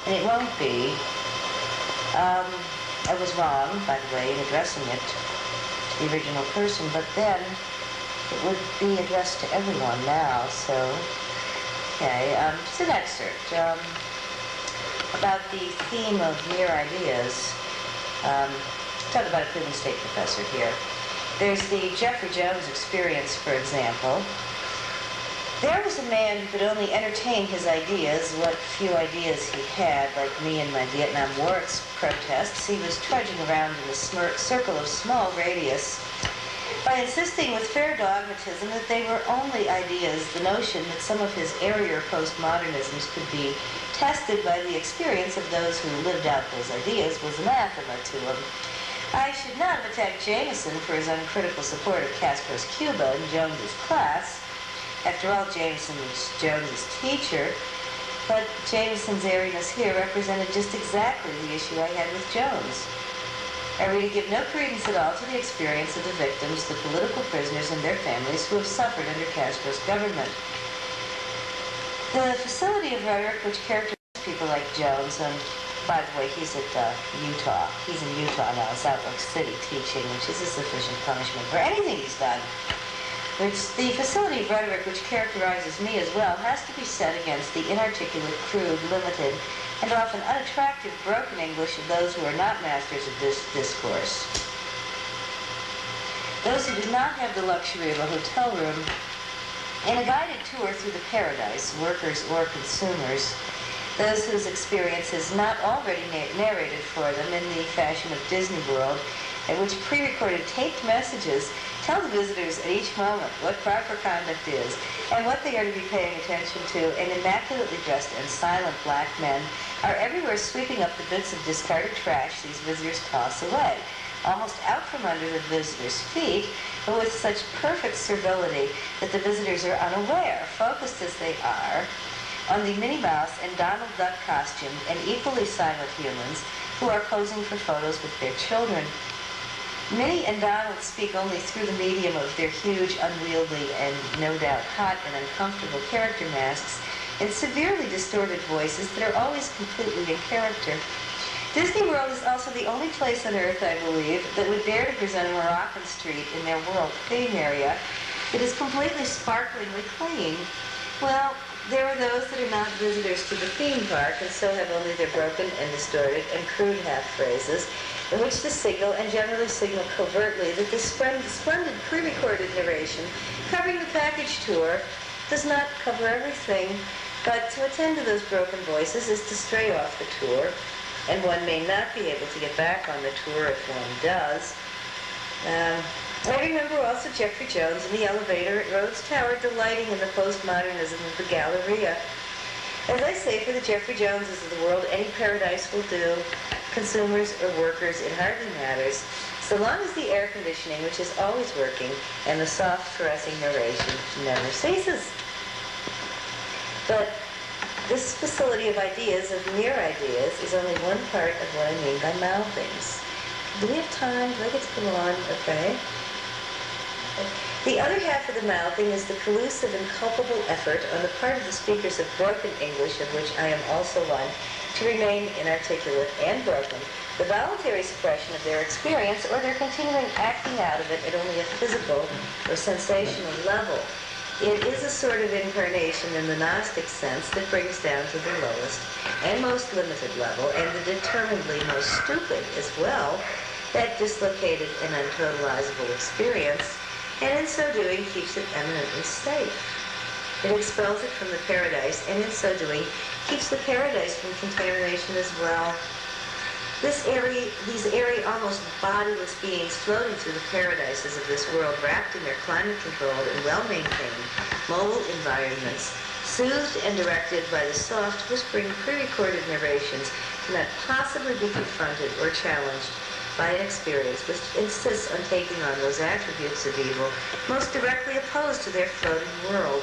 And it won't be. I was wrong, by the way, in addressing it to the original person, but then it would be addressed to everyone now, so... Okay, just an excerpt about the theme of mere ideas. Talk about a Cleveland State professor here. There's the Jeffrey Jones experience, for example. There was a man who could only entertain his ideas, what few ideas he had, like me in my Vietnam War protests. He was trudging around in a circle of small radius by insisting with fair dogmatism that they were only ideas. The notion that some of his airier postmodernisms could be tested by the experience of those who lived out those ideas was anathema to him. I should not have attacked Jameson for his uncritical support of Castro's Cuba in Jones's class. After all, Jameson was Jones's teacher, but Jameson's airiness here represented just exactly the issue I had with Jones. I really give no credence at all to the experience of the victims, the political prisoners and their families who have suffered under Castro's government. The facility of rhetoric which characterizes people like Jones, and by the way, he's at Utah. He's in Utah now, Salt Lake City, teaching, which is a sufficient punishment for anything he's done. The facility of rhetoric which characterizes me as well has to be set against the inarticulate, crude, limited, and often unattractive broken English of those who are not masters of this discourse. Those who do not have the luxury of a hotel room and a guided tour through the paradise, workers or consumers, those whose experience is not already narrated for them in the fashion of Disney World, at which pre-recorded taped messages tell the visitors at each moment what proper conduct is and what they are to be paying attention to, and immaculately dressed and silent black men are everywhere sweeping up the bits of discarded trash these visitors toss away, almost out from under the visitors' feet, but with such perfect servility that the visitors are unaware, focused as they are, on the Minnie Mouse and Donald Duck costumed and equally silent humans who are posing for photos with their children. Minnie and Donald speak only through the medium of their huge, unwieldy, and no doubt hot and uncomfortable character masks in severely distorted voices that are always completely in character. Disney World is also the only place on earth, I believe, that would dare to present a Moroccan street in their world theme area that is completely sparklingly clean. Well, there are those that are not visitors to the theme park and so have only their broken and distorted and crude half-phrases in which to signal, and generally signal covertly, that this splendid pre-recorded narration covering the package tour does not cover everything, but to attend to those broken voices is to stray off the tour, and one may not be able to get back on the tour if one does. I remember also Jeffrey Jones in the elevator at Rhodes Tower delighting in the postmodernism of the Galleria. As I say, for the Jeffrey Joneses of the world, any paradise will do. Consumers or workers, it hardly matters, so long as the air conditioning, which is always working, and the soft, caressing narration never ceases. But this facility of ideas, of mere ideas, is only one part of what I mean by mouthings. Do we have time? Do I get to go on? Okay. The other half of the mouthing is the collusive and culpable effort on the part of the speakers of broken English, of which I am also one, to remain inarticulate and broken, the voluntary suppression of their experience or their continuing acting out of it at only a physical or sensational level. It is a sort of incarnation in the Gnostic sense that brings down to the lowest and most limited level, and the determinedly most stupid as well, that dislocated and untotalizable experience, and in so doing keeps it eminently safe. It expels it from the paradise, and in so doing keeps the paradise from contamination as well. These airy, almost bodiless beings floating through the paradises of this world, wrapped in their climate-controlled and well-maintained mobile environments, soothed and directed by the soft, whispering, pre-recorded narrations, cannot possibly be confronted or challenged by an experience which insists on taking on those attributes of evil most directly opposed to their floating world.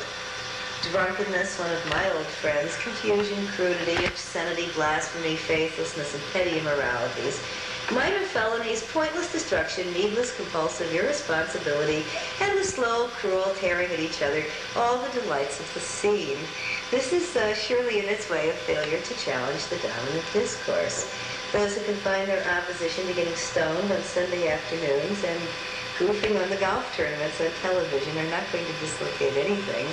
Drunkenness, one of my old friends, confusion, crudity, obscenity, blasphemy, faithlessness, and petty immoralities, Minor felonies, pointless destruction, needless, compulsive irresponsibility, and the slow, cruel tearing at each other, all the delights of the scene. This is surely in its way a failure to challenge the dominant discourse. Those who can find their opposition to getting stoned on Sunday afternoons and goofing on the golf tournaments on television are not going to dislocate anything.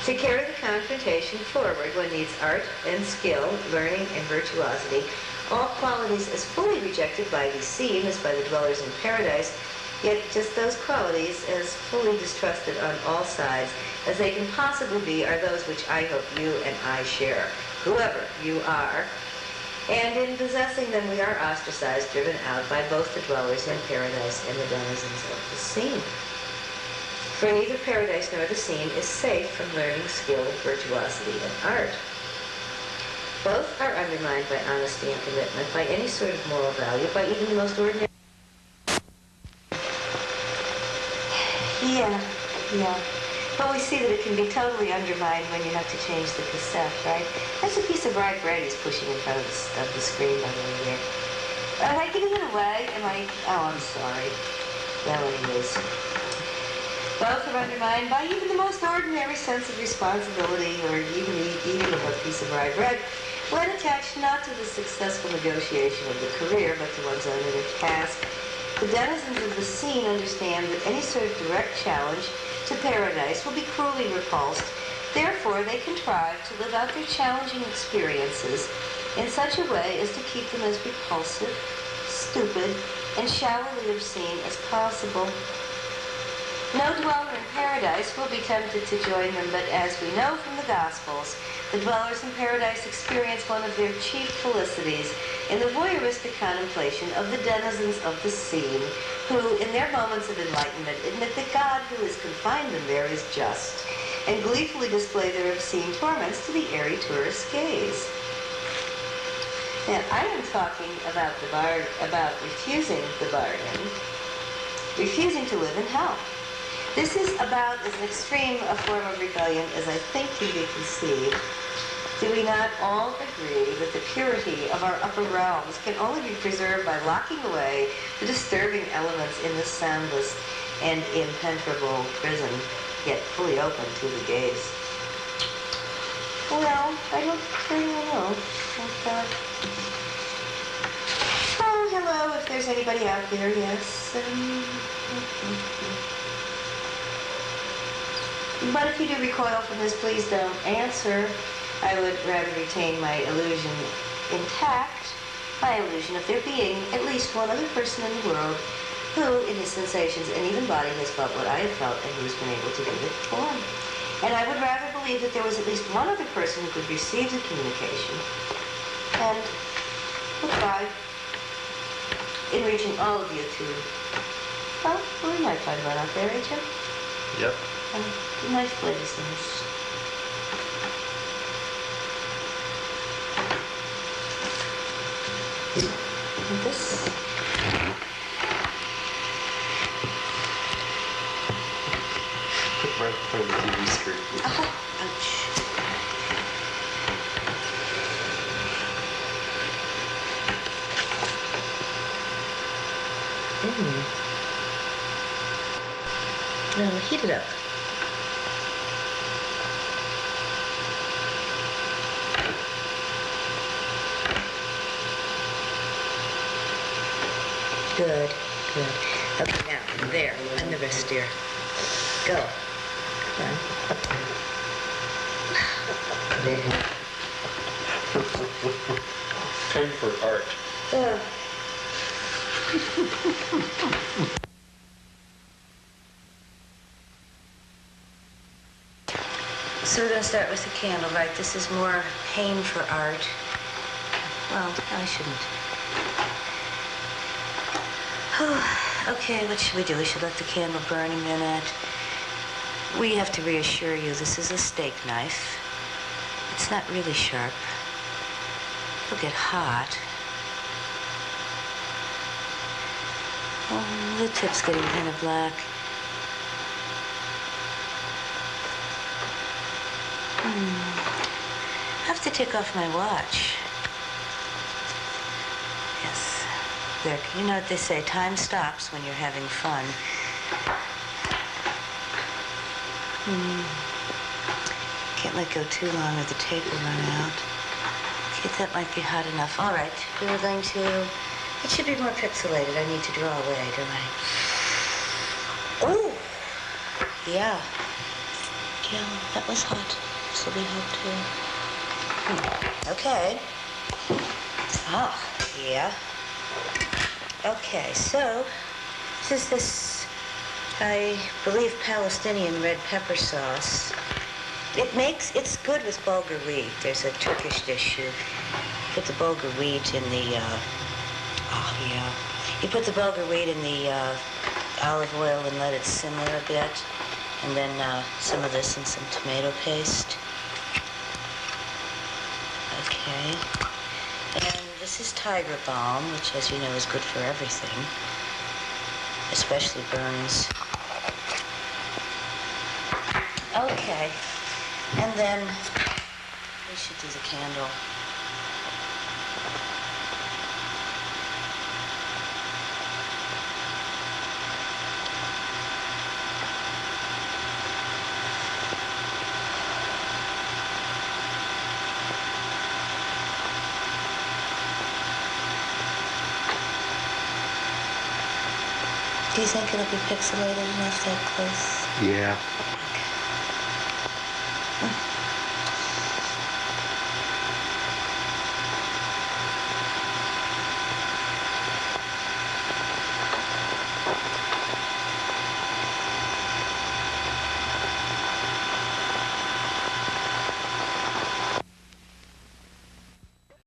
To carry the confrontation forward, one needs art and skill, learning and virtuosity, all qualities as fully rejected by the seen as by the dwellers in paradise, yet just those qualities as fully distrusted on all sides as they can possibly be are those which I hope you and I share, whoever you are. And in possessing them, we are ostracized, driven out by both the dwellers in paradise and the denizens of the scene. For neither paradise nor the scene is safe from learning, skill, virtuosity, and art. Both are undermined by honesty and commitment, by any sort of moral value, by even the most ordinary... Yeah. But we see that it can be totally undermined when you have to change the cassette, right? That's a piece of rye bread he's pushing in front of the screen, by the way, there. Am I giving it away? Oh, I'm sorry. Well, anyways. Both are undermined by even the most ordinary sense of responsibility, or even eating of a piece of rye bread, when attached not to the successful negotiation of the career, but to one's own inner task. The denizens of the scene understand that any sort of direct challenge to paradise will be cruelly repulsed. Therefore, they contrive to live out their challenging experiences in such a way as to keep them as repulsive, stupid, and shallowly obscene as possible. No dweller in paradise will be tempted to join them, but as we know from the Gospels, the dwellers in paradise experience one of their chief felicities in the voyeuristic contemplation of the denizens of the scene, who, in their moments of enlightenment, admit that God, who has confined them there, is just, and gleefully display their obscene torments to the airy tourist's gaze. Now, I am talking about about refusing the bargain, refusing to live in hell. This is about as extreme a form of rebellion as I think can be conceived. Do we not all agree that the purity of our upper realms can only be preserved by locking away the disturbing elements in this soundless and impenetrable prison, yet fully open to the gaze? Well, I don't very well know. Oh, hello, if there's anybody out there, yes. But if you do recoil from this, please don't answer. I would rather retain my illusion intact, my illusion of there being at least one other person in the world who, in his sensations and even body, has felt what I have felt and who's been able to do it for him. And I would rather believe that there was at least one other person who could receive the communication and will try in reaching all of you to, well, we might find one out there, eh, Jim? Yep. Nice place, nice. And this. Right in front of the TV screen. Oh, ouch. Now, heat it up. Good. Okay, now, there, and the wrist, dear. Go. Come on. Time for art. So we're going to start with the candle, right? This is more pain for art. Well, I shouldn't. Okay, what should we do? We should let the candle burn a minute. We have to reassure you, this is a steak knife. It's not really sharp. It'll get hot. Oh, the tip's getting kind of black. I have to take off my watch. Yes. there. You know what they say, time stops when you're having fun. Can't let go too long or the tape will run out. Okay, that might be hot enough. All right, we were going to... It should be more pixelated. I need to draw away, don't I? Oh! Yeah. Yeah, that was hot. This will be hot, too. Okay. Ah, yeah. Okay, so this is, I believe, Palestinian red pepper sauce. It's good with bulgur wheat. There's a Turkish dish. You put the bulgur wheat in the, you put the bulgur wheat in the olive oil and let it simmer a bit. And then some of this and some tomato paste. Okay. And this is tiger balm, which, as you know, is good for everything, especially burns. Okay. And then we should do the candle. Do you think it'll be pixelated enough that close? Yeah.